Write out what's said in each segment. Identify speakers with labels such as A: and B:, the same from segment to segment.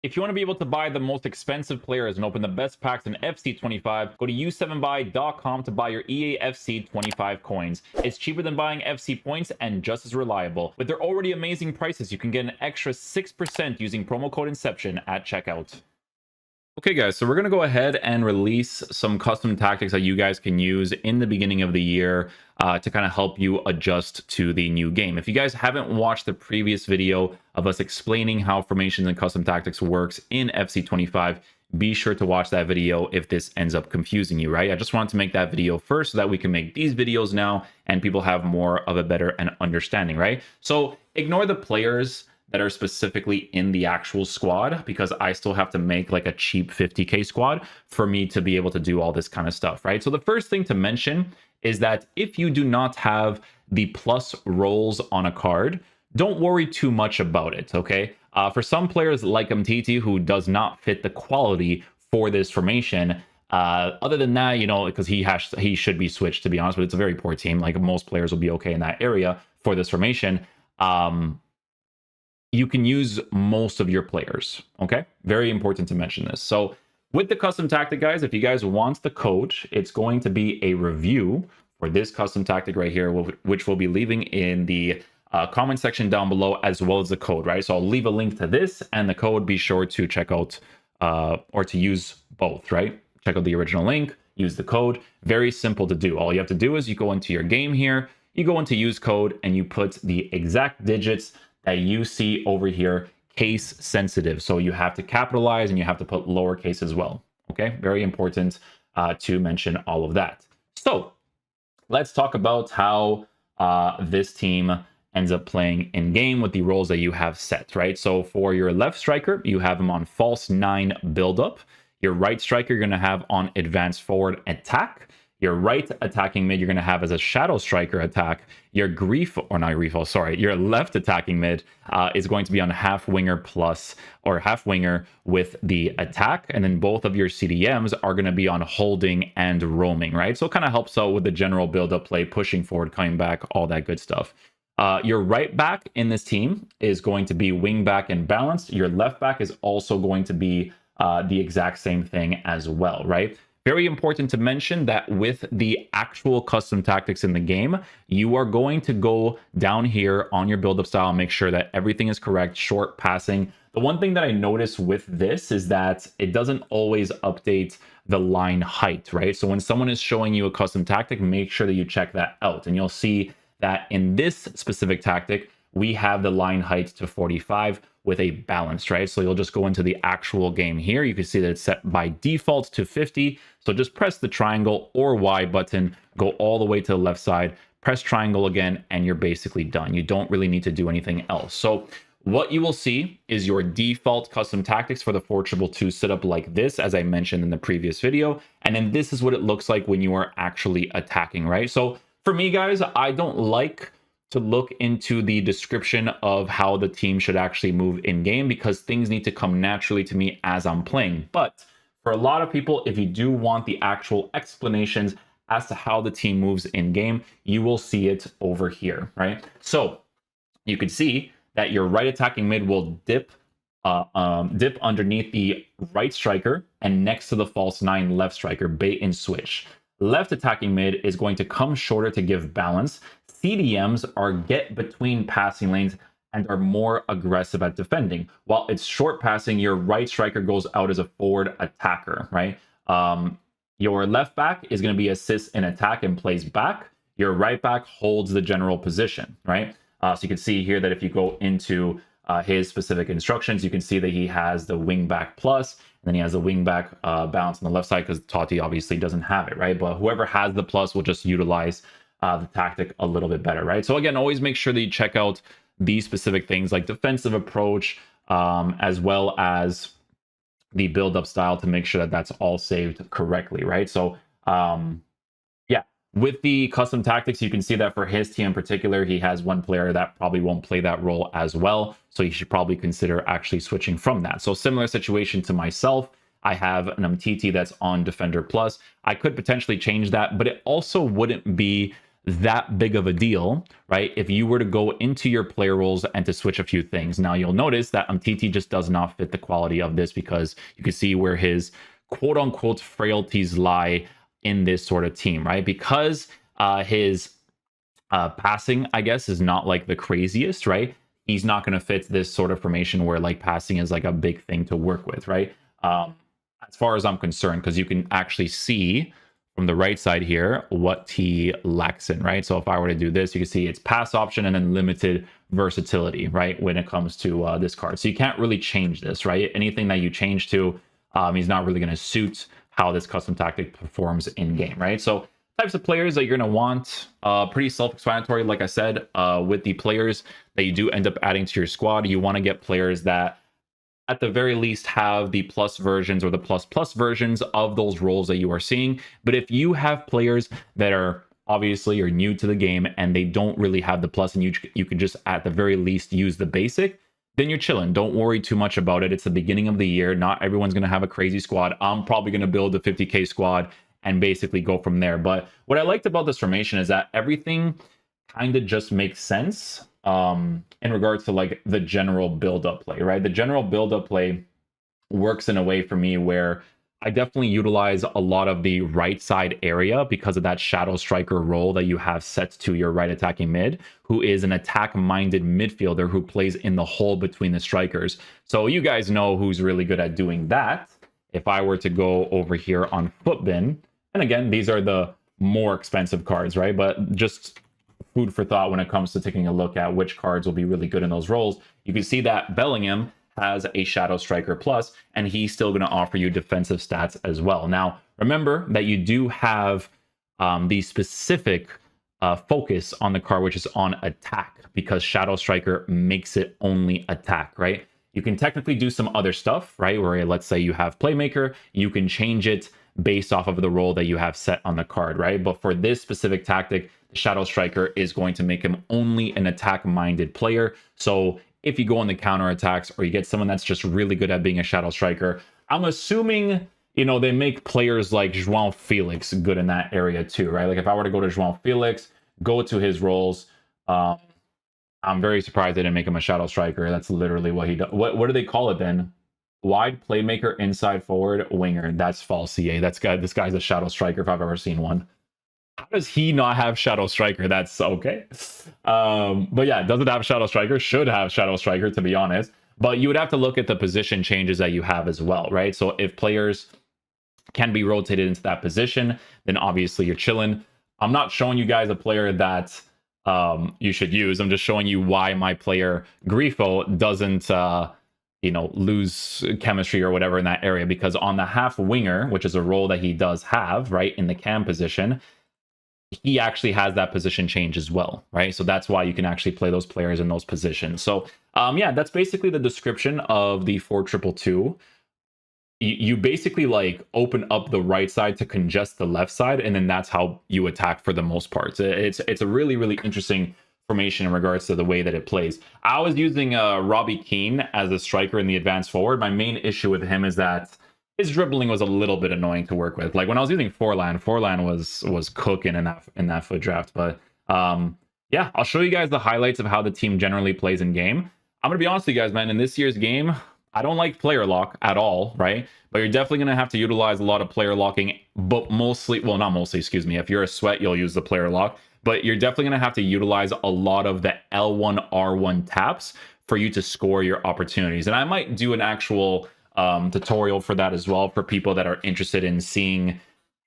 A: If you want to be able to buy the most expensive players and open the best packs in FC25, go to u7buy.com to buy your EA FC25 coins. It's cheaper than buying FC points and just as reliable. With their already amazing prices, you can get an extra 6% using promo code Inception at checkout. Okay guys, so we're going to go ahead and release some custom tactics that you guys can use in the beginning of the year to kind of help you adjust to the new game. If you guys haven't watched the previous video of us explaining how formations and custom tactics works in FC25, be sure to watch that video if this ends up confusing you, right? I just wanted to make that video first so that we can make these videos now and people have more of a better understanding, right? So ignore the players that are specifically in the actual squad, because I still have to make like a cheap 50k squad for me to be able to do all this kind of stuff, right? So the first thing to mention is that if you do not have the plus rolls on a card, don't worry too much about it, okay? For some players like Umtiti, who does not fit the quality for this formation, other than that, you know, because he should be switched, to be honest, but it's a very poor team. Like most players will be okay in that area for this formation. You can use most of your players, okay? Very important to mention this. So with the custom tactic, guys, if you guys want the code, it's going to be a review for this custom tactic right here, which we'll be leaving in the comment section down below, as well as the code, right? So I'll leave a link to this and the code. Be sure to check out or to use both, right? Check out the original link, use the code. Very simple to do. All you have to do is you go into your game here, you go into use code, and you put the exact digits that you see over here, case sensitive. So you have to capitalize and you have to put lowercase as well. Okay, very important to mention all of that. So let's talk about how this team ends up playing in game with the roles that you have set, right? So for your left striker, you have him on false 9 buildup. Your right striker, you're going to have on advanced forward attack. Your right attacking mid, you're going to have as a shadow striker attack. Your your left attacking mid is going to be on half winger plus, or half winger with the attack. And then both of your CDMs are going to be on holding and roaming, right? So it kind of helps out with the general build-up play, pushing forward, coming back, all that good stuff. Your right back in this team is going to be wing back and balanced. Your left back is also going to be the exact same thing as well, right? Very important to mention that with the actual custom tactics in the game, you are going to go down here on your build-up style and make sure that everything is correct, short passing. The one thing that I noticed with this is that it doesn't always update the line height, right? So when someone is showing you a custom tactic, make sure that you check that out. And you'll see that in this specific tactic, we have the line height to 45 with a balance, right? So you'll just go into the actual game here. You can see that it's set by default to 50. So just press the triangle or Y button, go all the way to the left side, press triangle again, and you're basically done. You don't really need to do anything else. So what you will see is your default custom tactics for the 4-2 setup like this, as I mentioned in the previous video. And then this is what it looks like when you are actually attacking, right? So for me, guys, I don't like to look into the description of how the team should actually move in game, because things need to come naturally to me as I'm playing. But for a lot of people, if you do want the actual explanations as to how the team moves in game, you will see it over here, right? So you can see that your right attacking mid will dip underneath the right striker and next to the false 9 left striker, bait and switch. Left attacking mid is going to come shorter to give balance. CDMs are get between passing lanes and are more aggressive at defending. While it's short passing, your right striker goes out as a forward attacker, right? Your left back is going to be assist in attack and plays back. Your right back holds the general position, right? So you can see here that if you go into his specific instructions, you can see that he has the wing back plus, and then he has the wing back bounce on the left side, because Totti obviously doesn't have it, right? But whoever has the plus will just utilize the tactic a little bit better, right? So again, always make sure that you check out these specific things like defensive approach, as well as the build-up style, to make sure that that's all saved correctly, right? So yeah, with the custom tactics, you can see that for his team in particular, he has one player that probably won't play that role as well. So you should probably consider actually switching from that. So similar situation to myself. I have an Umtiti that's on Defender Plus. I could potentially change that, but it also wouldn't be that big of a deal, right? If you were to go into your player roles and to switch a few things. Now you'll notice that Umtiti just does not fit the quality of this, because you can see where his quote unquote frailties lie in this sort of team, right? Because his passing, I guess, is not like the craziest, right? He's not going to fit this sort of formation where like passing is like a big thing to work with, right? As far as I'm concerned, because you can actually see from the right side here what he lacks in, right? So if I were to do this, you can see it's pass option and then limited versatility, right? When it comes to this card. So you can't really change this, right? Anything that you change to, he's not really going to suit how this custom tactic performs in game, right? So types of players that you're going to want, pretty self-explanatory. Like I said, with the players that you do end up adding to your squad, you want to get players that at the very least have the plus versions or the plus versions of those roles that you are seeing. But if you have players that are obviously are new to the game and they don't really have the plus, and you can just at the very least use the basic, then you're chilling. Don't worry too much about it. It's the beginning of the year. Not everyone's going to have a crazy squad. I'm probably going to build a 50k squad and basically go from there. But what I liked about this formation is that everything kind of just makes sense in regards to like the general build-up play, right? The general build-up play works in a way for me where I definitely utilize a lot of the right side area because of that shadow striker role that you have set to your right attacking mid, who is an attack-minded midfielder who plays in the hole between the strikers. So you guys know who's really good at doing that. If I were to go over here on Footbin, and again, these are the more expensive cards, right? But just food for thought when it comes to taking a look at which cards will be really good in those roles. You can see that Bellingham has a Shadow Striker plus, and he's still going to offer you defensive stats as well. Now, remember that you do have the specific focus on the card, which is on attack, because Shadow Striker makes it only attack, right? You can technically do some other stuff, right? Where let's say you have Playmaker, you can change it based off of the role that you have set on the card, right? But for this specific tactic, the Shadow Striker is going to make him only an attack-minded player. So if you go on the counter attacks or you get someone that's just really good at being a Shadow Striker, I'm assuming, you know, they make players like João Felix good in that area too, right? Like if I were to go to João Felix, go to his roles, I'm very surprised they didn't make him a Shadow Striker. That's literally what he does. What do they call it then? Wide playmaker, inside forward, winger. That's false, CA. This guy's a Shadow Striker if I've ever seen one. How does he not have Shadow Striker? That's okay. But yeah, doesn't have Shadow Striker. Should have Shadow Striker, to be honest. But you would have to look at the position changes that you have as well, right? So if players can be rotated into that position, then obviously you're chilling. I'm not showing you guys a player that you should use. I'm just showing you why my player Grifo doesn't lose chemistry or whatever in that area, because on the half winger, which is a role that he does have, right, in the cam position, he actually has that position change as well, right? So that's why you can actually play those players in those positions. So yeah, that's basically the description of the 4-2-2. You basically like open up the right side to congest the left side, and then that's how you attack for the most part. It's a really, really interesting formation in regards to the way that it plays. I was using Robbie Keane as a striker in the advanced forward. My main issue with him is that his dribbling was a little bit annoying to work with. Like when I was using Forlan was cooking in that foot draft. But yeah, I'll show you guys the highlights of how the team generally plays in game. I'm gonna be honest with you guys, man. In this year's game, I don't like player lock at all, right? But you're definitely going to have to utilize a lot of player locking, but mostly, well, not mostly, excuse me. If you're a sweat, you'll use the player lock, but you're definitely going to have to utilize a lot of the L1, R1 taps for you to score your opportunities. And I might do an actual tutorial for that as well for people that are interested in seeing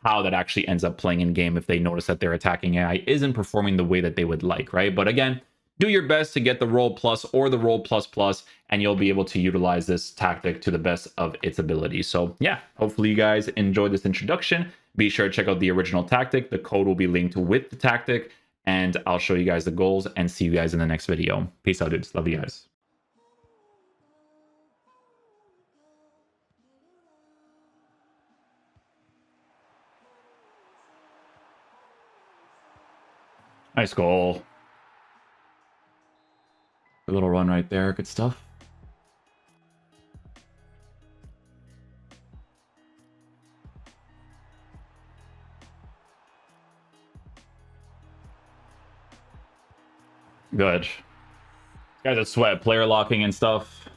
A: how that actually ends up playing in game if they notice that their attacking AI isn't performing the way that they would like, right? But again, do your best to get the roll plus or the roll plus plus, and you'll be able to utilize this tactic to the best of its ability. So yeah, hopefully you guys enjoyed this introduction. Be sure to check out the original tactic. The code will be linked with the tactic, and I'll show you guys the goals and see you guys in the next video. Peace out, dudes. Love you guys. Nice goal. A little run right there. Good stuff. Good. Guys are sweat player locking and stuff.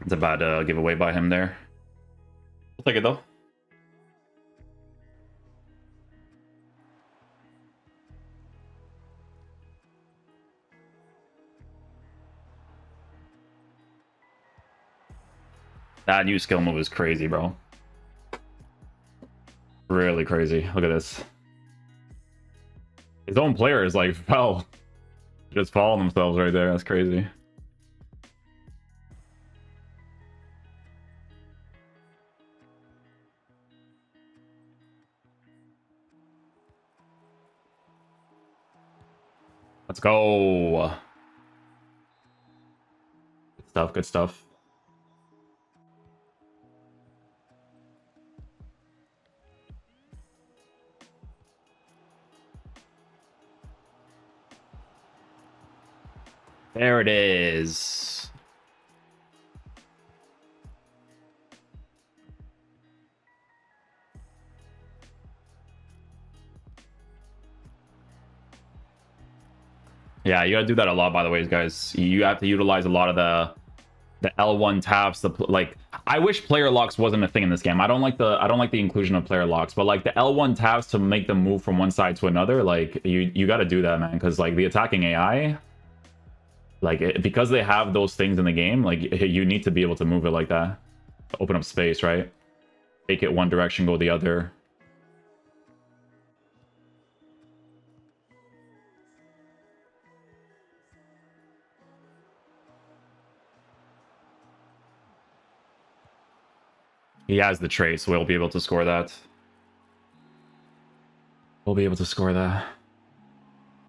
A: It's a bad giveaway by him there. We'll take it though. That new skill move is crazy, bro. Really crazy. Look at this. His own player is like fell. Just falling themselves right there. That's crazy. Let's go. Good stuff, good stuff. There it is. Yeah, you gotta do that a lot, by the way, guys. You have to utilize a lot of the L1 taps. Like, I wish player locks wasn't a thing in this game. I don't like the inclusion of player locks, but like the L1 taps to make them move from one side to another, like you got to do that, man, because like the attacking AI, like because they have those things in the game, like you need to be able to move it like that to open up space, right? Take it one direction, go the other. He has the trace, so we'll be able to score that. We'll be able to score that.